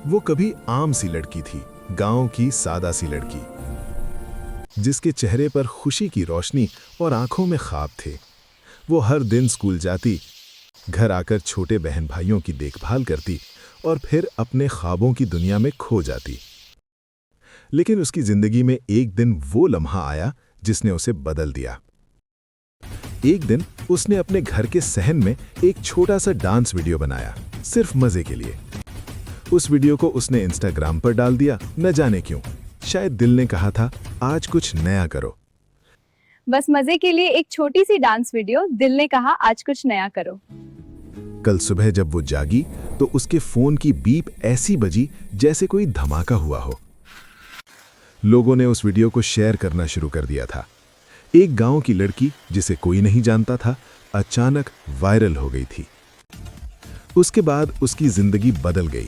वो कभी आम सी लड़की थी, गांव की सादा सी लड़की, जिसके चेहरे पर खुशी की रोशनी और आंखों में ख्वाब थे। वो हर दिन स्कूल जाती, घर आकर छोटे बहन भाइयों की देखभाल करती और फिर अपने ख्वाबों की दुनिया में खो जाती। लेकिन उसकी जिंदगी में एक दिन वो लम्हा आया जिसने उसे बदल दिया। एक दिन उसने अपने घर के सहन में एक छोटा सा डांस वीडियो बनाया, सिर्फ मजे के लिए। उस वीडियो को उसने इंस्टाग्राम पर डाल दिया, न जाने क्यों। शायद दिल ने कहा था, आज कुछ नया करो। बस मजे के लिए एक छोटी सी डांस वीडियो, दिल ने कहा आज कुछ नया करो। कल सुबह जब वो जागी तो उसके फोन की बीप ऐसी बजी जैसे कोई धमाका हुआ हो। लोगों ने उस वीडियो को शेयर करना शुरू कर दिया था। एक गांव की लड़की जिसे कोई नहीं जानता था, अचानक वायरल हो गई थी। उसके बाद उसकी जिंदगी बदल गई।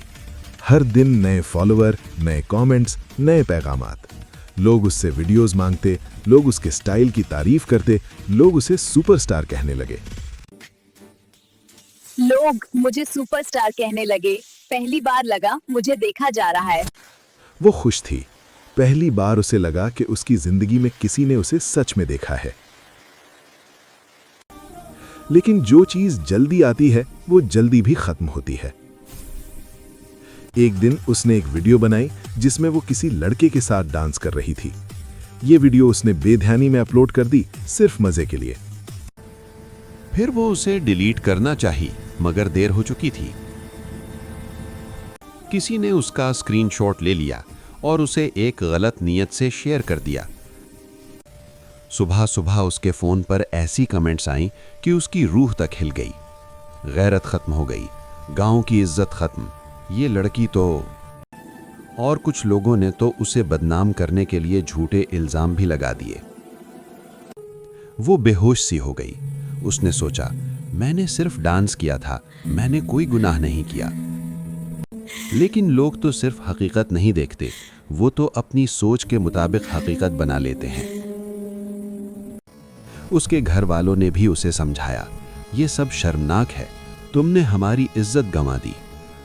हर दिन नए फॉलोअर, नए कमेंट्स, नए पैगामात। लोग उससे वीडियोस मांगते, लोग उसके स्टाइल की तारीफ करते, लोग उसे सुपरस्टार कहने लगे। लोग मुझे सुपरस्टार कहने लगे। पहली बार लगा मुझे देखा जा रहा है। वो खुश थी। पहली बार उसे लगा कि उसकी जिंदगी में किसी ने उसे सच में देखा है। लेकिन जो चीज जल्दी आती है वो जल्दी भी खत्म होती है। एक दिन उसने एक वीडियो बनाई जिसमें वो किसी लड़के के साथ डांस कर रही थी। ये वीडियो उसने बेध्यानी में अपलोड कर दी, सिर्फ मजे के लिए। फिर वो उसे डिलीट करना चाही, मगर देर हो चुकी थी। किसी ने उसका स्क्रीनशॉट ले लिया और उसे एक गलत नीयत से शेयर कर दिया। सुबह सुबह उसके फोन पर ऐसी कमेंट्स आईं कि उसकी रूह तक हिल गई। गैरत खत्म हो गई, गांव की इज्जत खत्म। ये लड़की तो... और कुछ लोगों ने तो उसे बदनाम करने के लिए झूठे इल्जाम भी लगा दिए। वो बेहोश सी हो गई। उसने सोचा, मैंने सिर्फ डांस किया था, मैंने कोई गुनाह नहीं किया। लेकिन लोग तो सिर्फ हकीकत नहीं देखते, वो तो अपनी सोच के मुताबिक हकीकत बना लेते हैं। उसके घर वालों ने भी उसे समझाया, ये सब शर्मनाक है, तुमने हमारी इज्जत गंवा दी।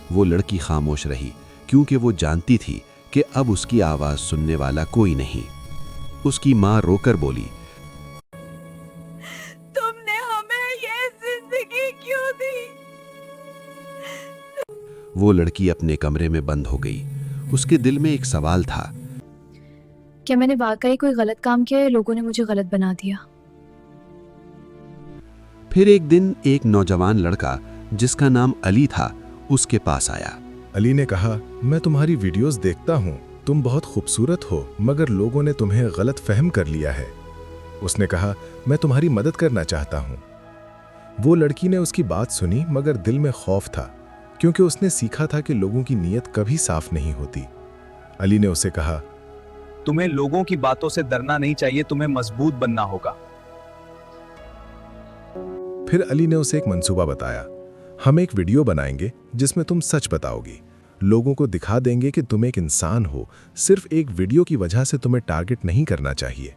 वो लड़की खामोश रही, क्योंकि वो जानती थी कि अब उसकी आवाज सुनने वाला कोई नहीं। उसकी माँ रोकर बोली, तुमने हमें ये जिंदगी क्यों दी? वो लड़की अपने कमरे में बंद हो गई। उसके दिल में एक सवाल था, क्या मैंने वाकई कोई गलत काम किया या लोगों ने मुझे गलत बना दिया? फिर एक दिन एक नौजवान लड़का जिसका नाम अली था उसके पास आया। अली ने कहा, मैं तुम्हारी वीडियोस देखता हूँ, तुम बहुत खूबसूरत हो, मगर लोगों ने तुम्हें गलत फहम कर लिया है। उसने कहा, मैं तुम्हारी मदद करना चाहता हूँ। वो लड़की ने उसकी बात सुनी, मगर दिल में खौफ था, क्योंकि उसने सीखा था कि लोगों की नीयत कभी साफ नहीं होती। अली ने उसे कहा, तुम्हें लोगों की बातों से डरना नहीं चाहिए, तुम्हें मजबूत बनना होगा। फिर अली ने उसे एक मंसूबा बताया, हम एक वीडियो बनाएंगे जिसमें तुम सच बताओगी, लोगों को दिखा देंगे कि तुम एक इंसान हो, सिर्फ एक वीडियो की वजह से तुम्हें टारगेट नहीं करना चाहिए।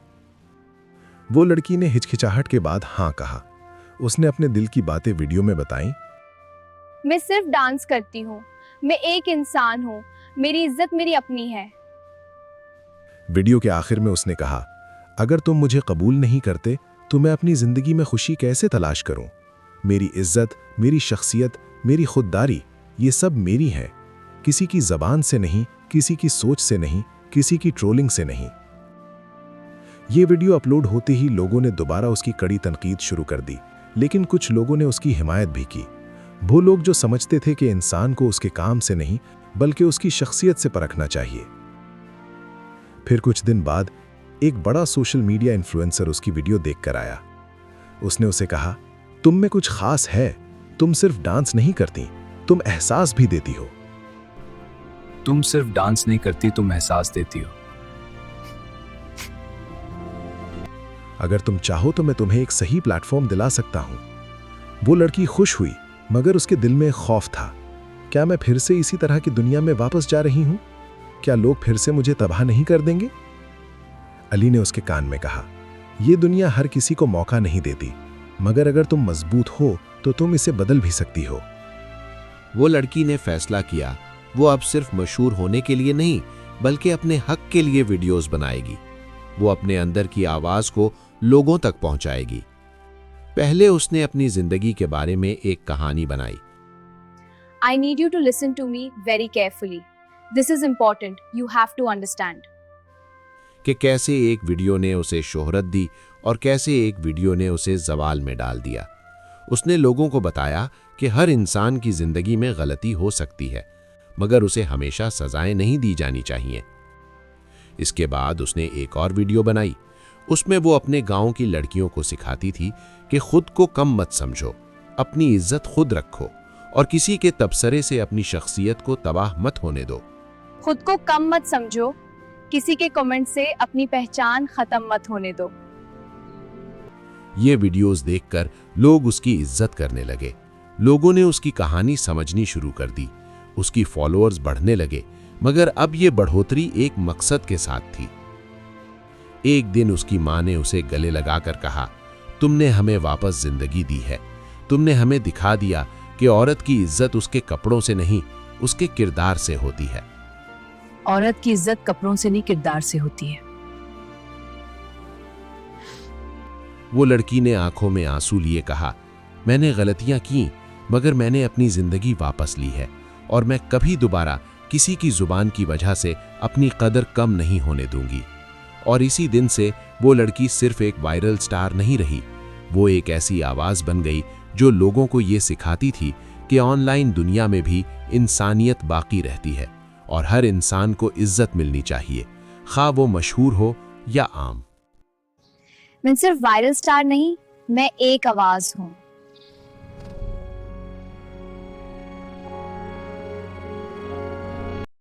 वो लड़की ने हिचकिचाहट के बाद हाँ कहा। उसने अपने दिल की बातें वीडियो में बताई। मैं सिर्फ डांस करती हूँ, मैं एक इंसान हूँ, मेरी इज्जत मेरी अपनी है। वीडियो के आखिर में उसने कहा, अगर तुम मुझे कबूल नहीं करते तो मैं अपनी जिंदगी में खुशी कैसे तलाश करूं? मेरी इज्जत, मेरी शख्सियत, मेरी खुददारी, ये सब मेरी है, किसी की जबान से नहीं, किसी की सोच से नहीं, किसी की ट्रोलिंग से नहीं। ये वीडियो अपलोड होते ही लोगों ने दोबारा उसकी कड़ी तनकीद शुरू कर दी, लेकिन कुछ लोगों ने उसकी हिमायत भी की। वो लोग जो समझते थे कि इंसान को उसके काम से नहीं बल्कि उसकी शख्सियत से परखना चाहिए। फिर कुछ दिन बाद एक बड़ा सोशल मीडिया इन्फ्लुएंसर उसकी वीडियो देखकर आया। उसने उसे कहा, तुम में कुछ खास है, तुम सिर्फ डांस नहीं करती, तुम एहसास भी देती हो। तुम सिर्फ डांस नहीं करती, तुम एहसास देती हो। अगर तुम चाहो तो मैं तुम्हें एक सही प्लेटफॉर्म दिला सकता हूं। वो लड़की खुश हुई, मगर उसके दिल में खौफ था। क्या मैं फिर से इसी तरह की दुनिया में वापस जा रही हूं? क्या लोग फिर से मुझे तबाह नहीं कर देंगे? अली ने उसके कान में कहा, ये दुनिया हर किसी को मौका नहीं देती, मगर अगर तुम मजबूत हो तो तुम इसे बदल भी सकती हो। वो लड़की ने फैसला किया, वो अब सिर्फ मशहूर होने के लिए नहीं बल्कि अपने हक के लिए वीडियोस बनाएगी। वो अपने अंदर की आवाज को लोगों तक पहुंचाएगी। पहले उसने अपनी जिंदगी के बारे में एक कहानी बनाई। I need you to listen to me very carefully. This is important. You have to understand. कि कैसे एक वीडियो ने उसे शोहरत दी और कैसे एक वीडियो ने उसे जवाल में डाल दिया। उसने लोगों को बताया कि हर इंसान की जिंदगी में गलती हो सकती है, मगर उसे हमेशा सजाएं नहीं दी जानी चाहिए। इसके बाद उसने एक और वीडियो बनाई। उसमें वो अपने गांव की लड़कियों को सिखाती थी कि खुद को कम मत समझो, अपनी इज्जत खुद रखो और किसी के तबसरे से अपनी शख्सियत को तबाह मत होने दो। खुद को कम मत समझो, किसी के कमेंट से अपनी पहचान खत्म मत होने दो। ये वीडियोस देखकर लोग उसकी इज्जत करने लगे। लोगों ने उसकी कहानी समझनी शुरू कर दी। उसकी फॉलोअर्स बढ़ने लगे, मगर अब ये बढ़ोतरी एक मकसद के साथ थी। एक दिन उसकी माँ ने उसे गले लगाकर कहा, तुमने हमें वापस जिंदगी दी है। तुमने हमें दिखा दिया कि औरत की इज्जत उसके कपड़ों से नहीं, उसके किरदार से होती है। औरत की इज्जत कपड़ों से नहीं, किरदार से होती है। वो लड़की ने आंखों में आंसू लिए कहा, मैंने गलतियां की, मगर मैंने अपनी जिंदगी वापस ली है और मैं कभी दोबारा किसी की जुबान की वजह से अपनी कदर कम नहीं होने दूंगी। और इसी दिन से वो लड़की सिर्फ एक वायरल स्टार नहीं रही, वो एक ऐसी आवाज बन गई जो लोगों को ये सिखाती थी कि ऑनलाइन दुनिया में भी इंसानियत बाकी रहती है और हर इंसान को इज्जत मिलनी चाहिए, खा वो मशहूर हो या आम। मैं सिर्फ वायरल स्टार नहीं, मैं एक आवाज हूँ।